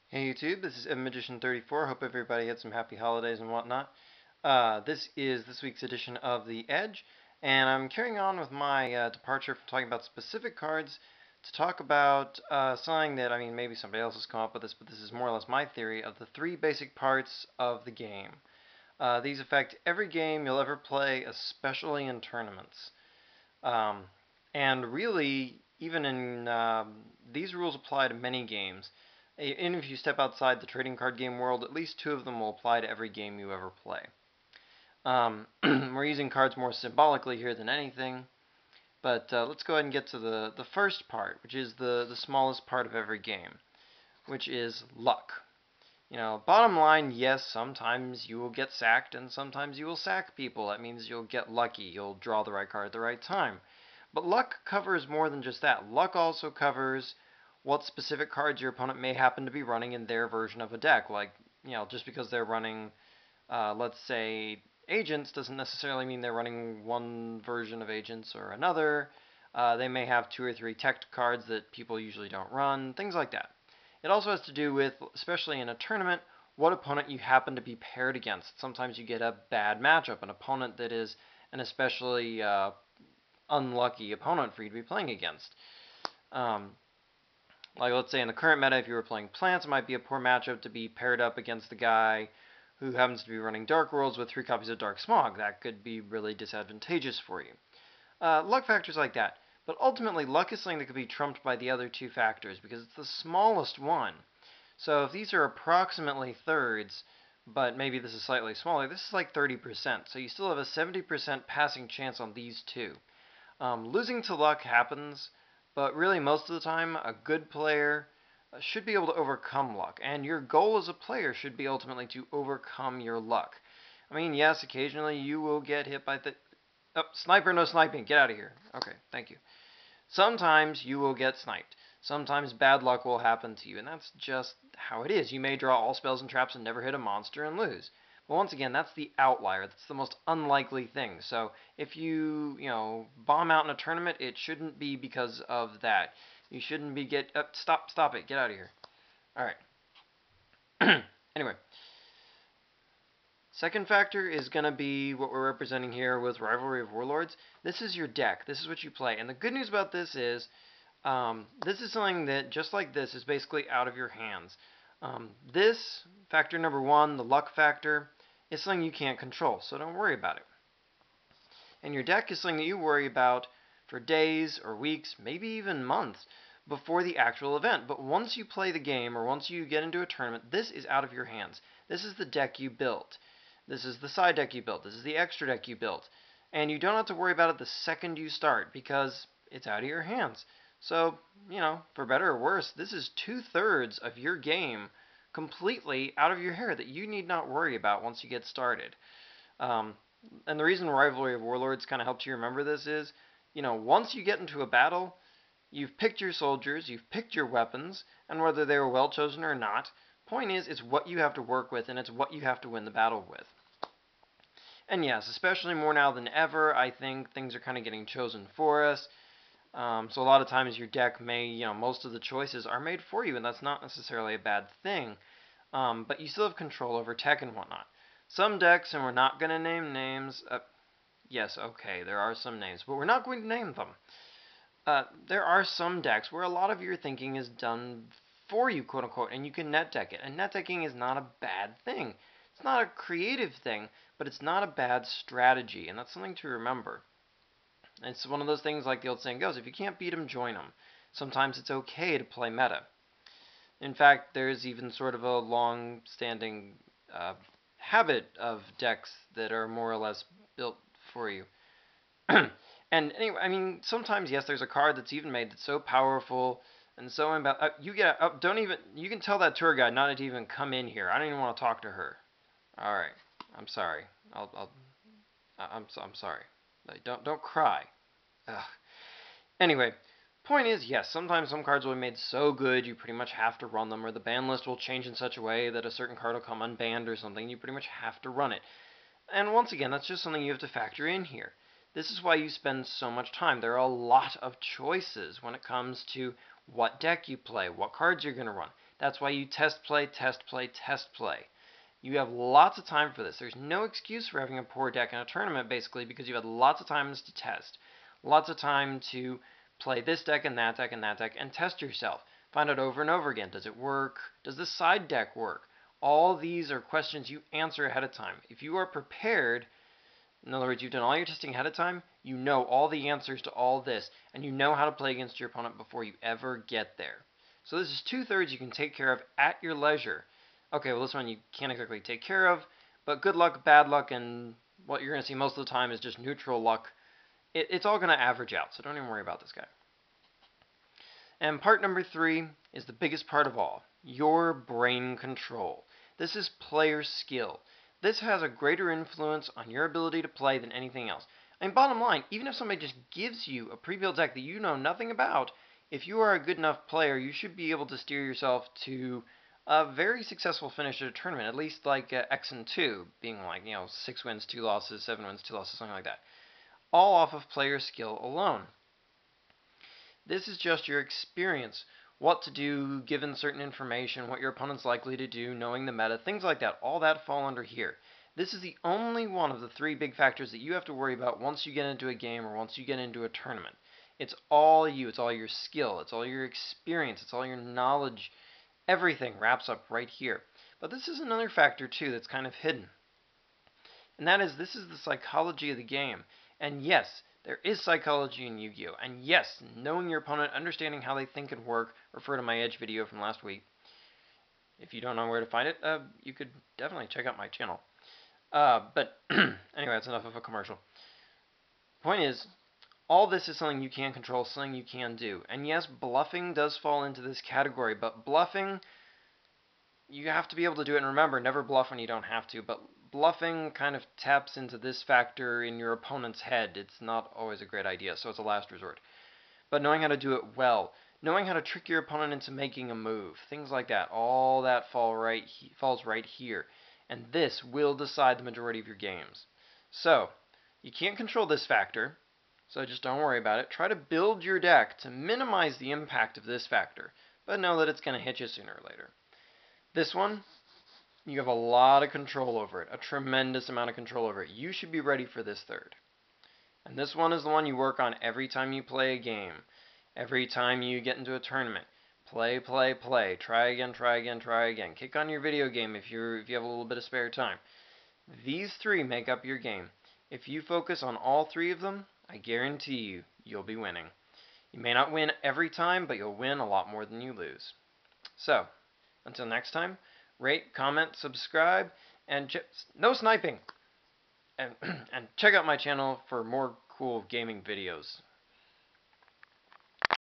Hey YouTube, this is EvanMagician34. Hope everybody had some happy holidays and whatnot. This is this week's edition of The Edge, and I'm carrying on with my departure from talking about specific cards to talk about something that, maybe somebody else has come up with this, but this is more or less my theory of the three basic parts of the game. These affect every game you'll ever play, especially in tournaments. Um, and really, even in these rules apply to many games. Even if you step outside the trading card game world, at least two of them will apply to every game you ever play. We're using cards more symbolically here than anything, but let's go ahead and get to the first part, which is the smallest part of every game, which is luck. Bottom line, yes, sometimes you will get sacked and sometimes you will sack people. That means you'll get lucky. You'll draw the right card at the right time. But luck covers more than just that. Luck also covers what specific cards your opponent may happen to be running in their version of a deck. Like, just because they're running, let's say, agents doesn't necessarily mean they're running one version of agents or another. They may have two or three tech cards that people usually don't run, things like that. It also has to do with, especially in a tournament, what opponent you happen to be paired against. Sometimes you get a bad matchup, an opponent that is an especially unlucky opponent for you to be playing against. Um, like, let's say in the current meta, if you were playing plants, it might be a poor matchup to be paired up against the guy who happens to be running Dark Worlds with 3 copies of Dark Smog. That could be really disadvantageous for you. Luck factors like that. But ultimately, luck is something that could be trumped by the other two factors because it's the smallest one. So if these are approximately thirds, but maybe this is slightly smaller, this is like 30%. So you still have a 70% passing chance on these two. Losing to luck happens, but really most of the time, a good player should be able to overcome luck. And your goal as a player should be ultimately to overcome your luck. Yes, occasionally you will get hit by the... Oh, sniper, no sniping. Get out of here. Okay, thank you. Sometimes you will get sniped. Sometimes bad luck will happen to you, and that's just how it is. You may draw all spells and traps and never hit a monster and lose. But once again, that's the outlier. That's the most unlikely thing. So if bomb out in a tournament, it shouldn't be because of that. You shouldn't be stop it. Get out of here. All right. Anyway, second factor is going to be what we're representing here with Rivalry of Warlords. This is your deck. This is what you play. And the good news about this is something that, just like this, is basically out of your hands. This, factor number one, the luck factor, is something you can't control, so don't worry about it. And your deck is something that you worry about for days or weeks, maybe even months, before the actual event. But once you play the game, or once you get into a tournament, this is out of your hands. This is the deck you built. This is the side deck you built. This is the extra deck you built. And you don't have to worry about it the second you start, because it's out of your hands. So, for better or worse, this is 2/3 of your game completely out of your hair that you need not worry about once you get started. And the reason Rivalry of Warlords kind of helps you remember this is, once you get into a battle, you've picked your soldiers, you've picked your weapons, and whether they were well chosen or not, point is, it's what you have to work with, and it's what you have to win the battle with. And yes, especially more now than ever, I think things are kind of getting chosen for us. So a lot of times your deck may, most of the choices are made for you, and that's not necessarily a bad thing. But you still have control over tech and whatnot. Some decks, and we're not going to name names. Yes, okay, there are some names, but we're not going to name them. There are some decks where a lot of your thinking is done for you, quote unquote, and you can net deck it. And net decking is not a bad thing. It's not a creative thing, but it's not a bad strategy, and that's something to remember. It's one of those things, like the old saying goes, if you can't beat them, join them. Sometimes it's okay to play meta. In fact, there's even sort of a long-standing habit of decks that are more or less built for you. And anyway, sometimes, yes, there's a card that's even made that's so powerful and so you can tell that tour guide not to even come in here. I don't even want to talk to her. All right, I'm sorry. I'm sorry. Don't cry. Ugh. Anyway, point is, yes, sometimes some cards will be made so good you pretty much have to run them, or the ban list will change in such a way that a certain card will come unbanned or something. You pretty much have to run it. And once again, that's just something you have to factor in here. This is why you spend so much time. There are a lot of choices when it comes to what deck you play, what cards you're going to run. That's why you test play, test play, test play. You have lots of time for this. There's no excuse for having a poor deck in a tournament, basically, because you had lots of times to test. Lots of time to play this deck and that deck and that deck and test yourself. Find out over and over again. Does it work? Does this side deck work? All these are questions you answer ahead of time. If you are prepared, in other words, you've done all your testing ahead of time, you know all the answers to all this, and you know how to play against your opponent before you ever get there. So this is 2/3 you can take care of at your leisure. Okay, well this one you can't exactly take care of, but good luck, bad luck, and what you're going to see most of the time is just neutral luck. It's all going to average out, so don't even worry about this guy. And part number 3 is the biggest part of all, your brain control. This is player skill. This has a greater influence on your ability to play than anything else. I mean, bottom line, even if somebody just gives you a pre-built deck that you know nothing about, if you are a good enough player, you should be able to steer yourself to a very successful finish at a tournament, at least like X and 2, being like, 6 wins, 2 losses, 7 wins, 2 losses, something like that. All off of player skill alone. This is just your experience, what to do given certain information, what your opponent's likely to do, knowing the meta, things like that. All that fall under here. This is the only one of the 3 big factors that you have to worry about once you get into a game or once you get into a tournament. It's all you. It's all your skill. It's all your experience. It's all your knowledge. Everything wraps up right here. But this is another factor, too, that's kind of hidden. And that is, this is the psychology of the game. And yes, there is psychology in Yu-Gi-Oh! And yes, knowing your opponent, understanding how they think and work, refer to my Edge video from last week. If you don't know where to find it, you could definitely check out my channel. But anyway, that's enough of a commercial. Point is, all this is something you can control, something you can do. And yes, bluffing does fall into this category, but bluffing, you have to be able to do it. And remember, never bluff when you don't have to, but bluffing kind of taps into this factor in your opponent's head. It's not always a great idea, so it's a last resort. But knowing how to do it well, knowing how to trick your opponent into making a move, things like that, all that falls right here. And this will decide the majority of your games. So, you can't control this factor, so just don't worry about it. Try to build your deck to minimize the impact of this factor, but know that it's going to hit you sooner or later. This one, you have a lot of control over it, a tremendous amount of control over it. You should be ready for this third. And this one is the one you work on every time you play a game, every time you get into a tournament. Play, play, play. Try again, try again, try again. Kick on your video game if you have a little bit of spare time. These 3 make up your game. If you focus on all 3 of them, I guarantee you, you'll be winning. You may not win every time, but you'll win a lot more than you lose. So, until next time, rate, comment, subscribe, and no sniping! And check out my channel for more cool gaming videos.